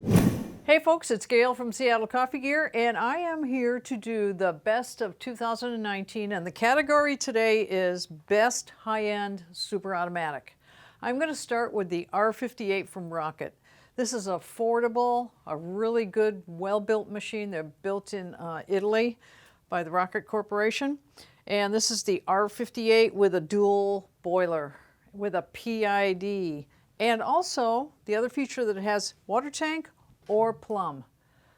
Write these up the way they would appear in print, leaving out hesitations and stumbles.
Hey folks, it's Gail from Seattle Coffee Gear, and I am here to do the best of 2019, and the category today is Best High-End Super Automatic. I'm going to start with the R58 from Rocket. This is affordable, a really good, well-built machine. They're built in Italy by the Rocket Corporation, and this is the R58 with a dual boiler, with a PID, and also the other feature that it has water tank or plum.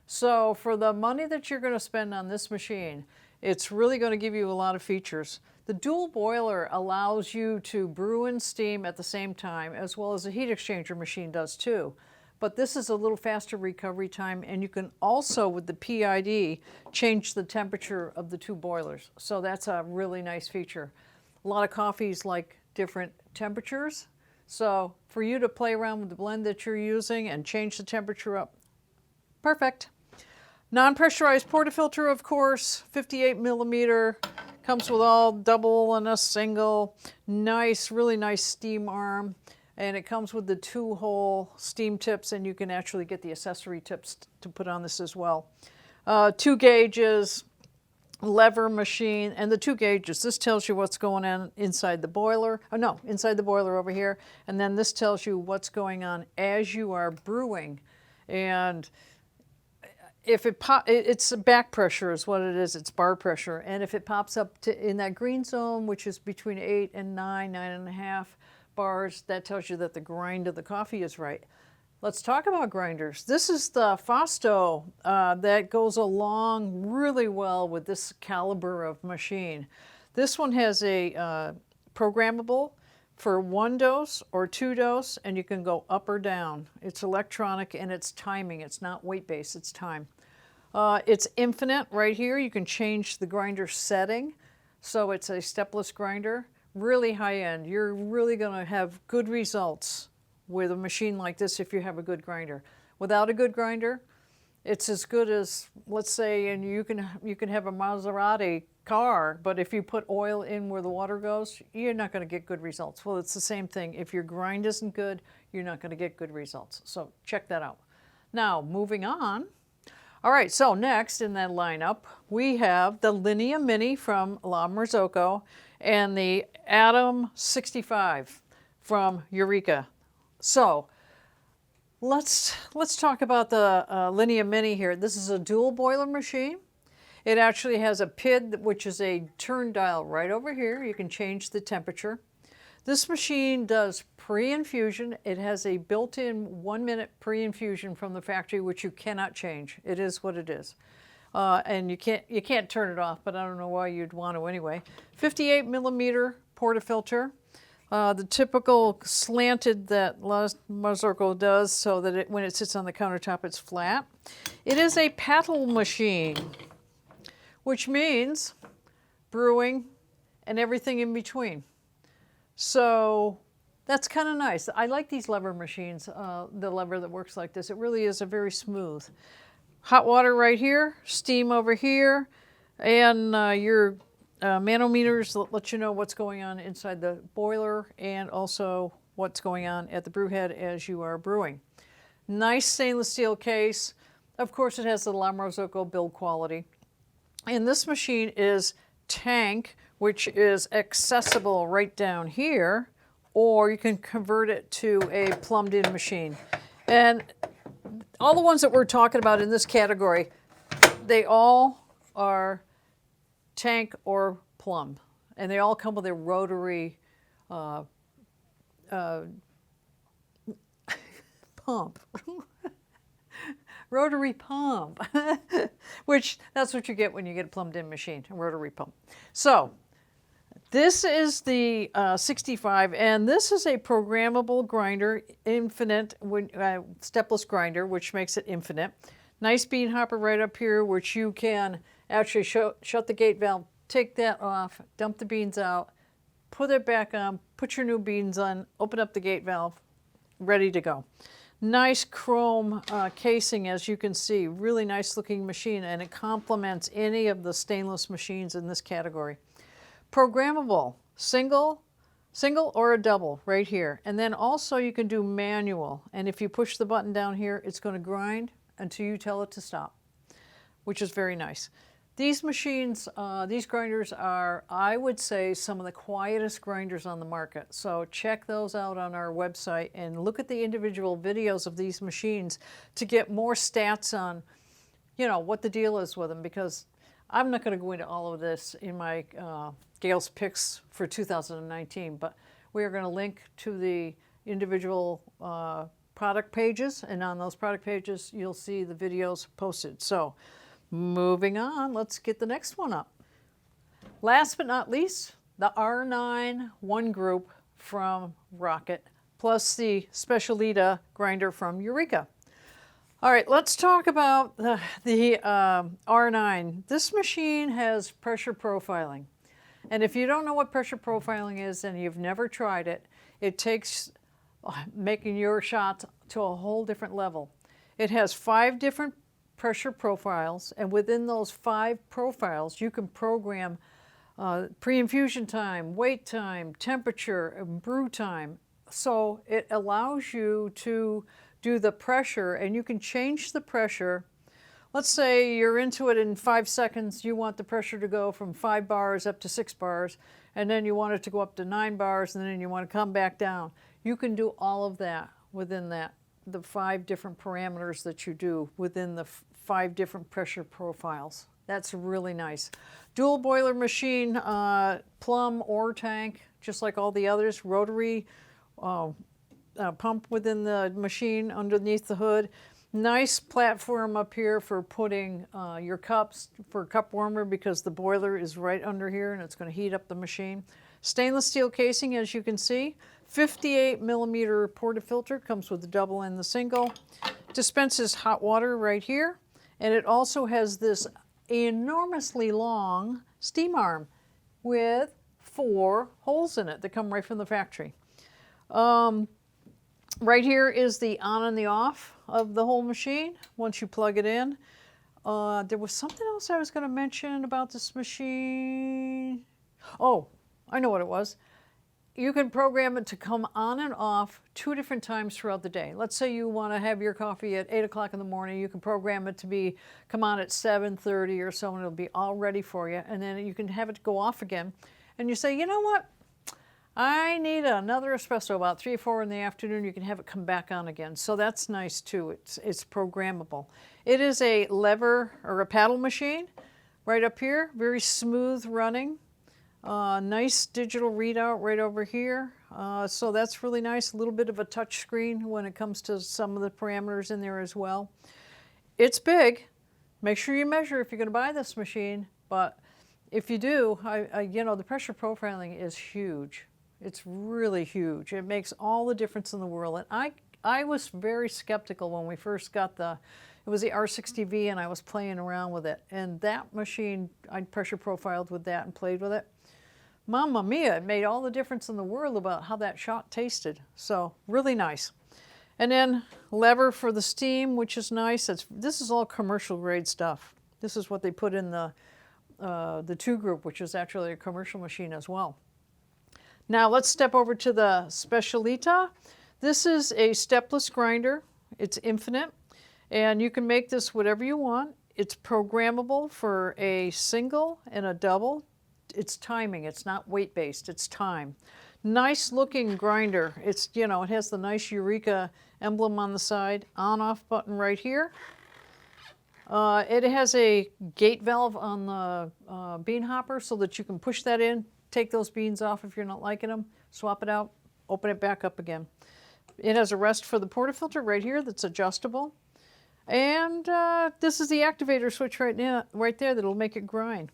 So for the money that you're going to spend on this machine, it's really going to give you a lot of features. The dual boiler allows you to brew and steam at the same time, as well as a heat exchanger machine does too. But this is a little faster recovery time, and you can also, with the PID, change the temperature of the two boilers. So that's a really nice feature. A lot of coffees like different temperatures. So for you to play around with the blend that you're using and change the temperature up, perfect. Non-pressurized portafilter, of course, 58 millimeter, comes with all double and a single. Nice, really nice steam arm. And it comes with the 2-hole steam tips, and you can actually get the accessory tips to put on this as well. 2 gauges, lever machine, and the 2 gauges. This tells you what's going on inside the boiler. Oh no, inside the boiler over here. And then this tells you what's going on as you are brewing. And if it's back pressure is what it is. It's bar pressure. And if it pops up in that green zone, which is between 8 and 9.5 bars, that tells you that the grind of the coffee is right. Let's talk about grinders. This is the Fausto that goes along really well with this caliber of machine. This one has a programmable for 1 dose or 2 dose, and you can go up or down. It's electronic and it's timing. It's not weight-based, it's time. It's infinite right here. You can change the grinder setting. So it's a stepless grinder, really high-end. You're really gonna have good results with a machine like this if you have a good grinder. Without a good grinder, it's as good as, let's say, and you can have a Maserati car, but if you put oil in where the water goes, you're not going to get good results. Well, it's the same thing. If your grind isn't good, you're not going to get good results. So check that out. Now, moving on. All right, so next in that lineup, we have the Linea Mini from La Marzocco and the Atom 65 from Eureka. So let's talk about the Linea Mini here. This is a dual boiler machine. It actually has a PID, which is a turn dial right over here. You can change the temperature. This machine does pre-infusion. It has a built-in 1-minute pre-infusion from the factory, which you cannot change. It is what it is. And you can't turn it off, but I don't know why you'd want to anyway. 58 millimeter portafilter. The typical slanted that Marzocco does, so that when it sits on the countertop, it's flat. It is a paddle machine, which means brewing and everything in between. So that's kind of nice. I like these lever machines, the lever that works like this. It really is a very smooth. Hot water right here, steam over here, and your manometers let you know what's going on inside the boiler and also what's going on at the brew head as you are brewing. Nice stainless steel case. Of course, it has the La Marzocco build quality. And this machine is tank, which is accessible right down here, or you can convert it to a plumbed-in machine. And all the ones that we're talking about in this category, they all are tank or plumb, and they all come with a rotary pump. Rotary pump, which that's what you get when you get a plumbed-in machine, a rotary pump. So this is the 65, and this is a programmable grinder, infinite, stepless grinder, which makes it infinite. Nice bean hopper right up here, which you can actually shut the gate valve, take that off, dump the beans out, put it back on, put your new beans on, open up the gate valve, ready to go. Nice chrome casing, as you can see. Really nice looking machine, and it complements any of the stainless machines in this category. Programmable, single, Single or a double right here. And then also you can do manual. And if you push the button down here, it's going to grind until you tell it to stop, which is very nice. These machines, these grinders are, I would say, some of the quietest grinders on the market. So check those out on our website and look at the individual videos of these machines to get more stats on, you know, what the deal is with them, because I'm not going to go into all of this in my Gails picks for 2019, but we are going to link to the individual product pages, and on those product pages you'll see the videos posted. So moving on, let's get the next one up. Last but not least, the R9 one group from Rocket, plus the Specialita grinder from Eureka. All right, let's talk about the R9. This machine has pressure profiling. And if you don't know what pressure profiling is and you've never tried it, it takes making your shots to a whole different level. It has 5 different pressure profiles, and within those 5 profiles you can program pre-infusion time, wait time, temperature, and brew time. So it allows you to do the pressure, and you can change the pressure. Let's say you're into it in 5 seconds, you want the pressure to go from 5 bars up to 6 bars, and then you want it to go up to 9 bars, and then you want to come back down. You can do all of that within that, the 5 different parameters that you do within the 5 different pressure profiles. That's really nice. Dual boiler machine, plum or tank, just like all the others. Rotary pump within the machine underneath the hood. Nice platform up here for putting your cups for cup warmer, because the boiler is right under here and it's going to heat up the machine. Stainless steel casing, as you can see. 58 millimeter portafilter, comes with the double and the single. Dispenses hot water right here. And it also has this enormously long steam arm with 4 holes in it that come right from the factory. Right here is the on and the off of the whole machine once you plug it in. There was something else I was going to mention about this machine. Oh, I know what it was. You can program it to come on and off 2 different times throughout the day. Let's say you want to have your coffee at 8 o'clock in the morning. You can program it to come on at 7:30 or so, and it'll be all ready for you. And then you can have it go off again. And you say, you know what? I need another espresso about 3 or 4 in the afternoon. You can have it come back on again. So that's nice too. It's programmable. It is a lever or a paddle machine right up here. Very smooth running. Nice digital readout right over here. So that's really nice. A little bit of a touch screen when it comes to some of the parameters in there as well. It's big. Make sure you measure if you're going to buy this machine. But if you do, you know, the pressure profiling is huge. It's really huge. It makes all the difference in the world. And I was very skeptical when we first got it was the R60V, and I was playing around with it. And that machine, I pressure profiled with that and played with it. Mamma mia, it made all the difference in the world about how that shot tasted. So really nice. And then lever for the steam, which is nice. This is all commercial grade stuff. This is what they put in the 2 group, which is actually a commercial machine as well. Now let's step over to the Specialita. This is a stepless grinder. It's infinite, and you can make this whatever you want. It's programmable for a single and a double. It's timing. It's not weight-based. It's time. Nice looking grinder. It's, you know, it has the nice Eureka emblem on the side. On-off button right here. It has a gate valve on the bean hopper so that you can push that in, take those beans off if you're not liking them, swap it out, open it back up again. It has a rest for the portafilter right here that's adjustable. And this is the activator switch right there that'll make it grind.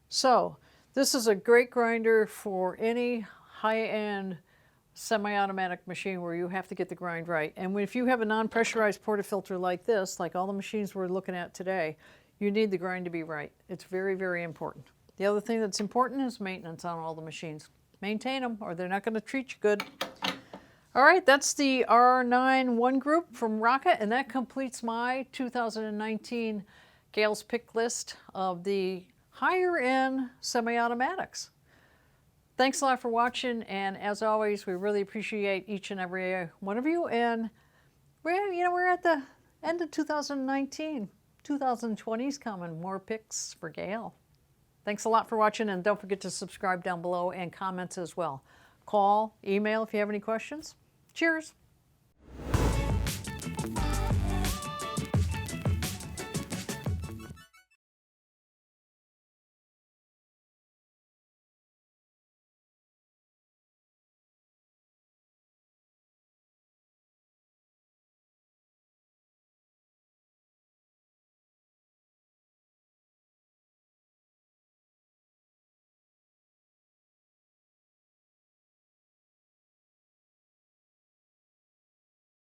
So this is a great grinder for any high-end semi-automatic machine where you have to get the grind right. And if you have a non-pressurized portafilter like this, like all the machines we're looking at today, you need the grind to be right. It's very, very important. The other thing that's important is maintenance on all the machines. Maintain them or they're not going to treat you good. All right, that's the R9 one group from Rocket, and that completes my 2019 Gails pick list of the higher end semi-automatics. Thanks a lot for watching, and as always, we really appreciate each and every one of you. And we're at the end of 2019. 2020 is coming. More picks for Gail. Thanks a lot for watching, and don't forget to subscribe down below and comments as well. Call, email if you have any questions. Cheers.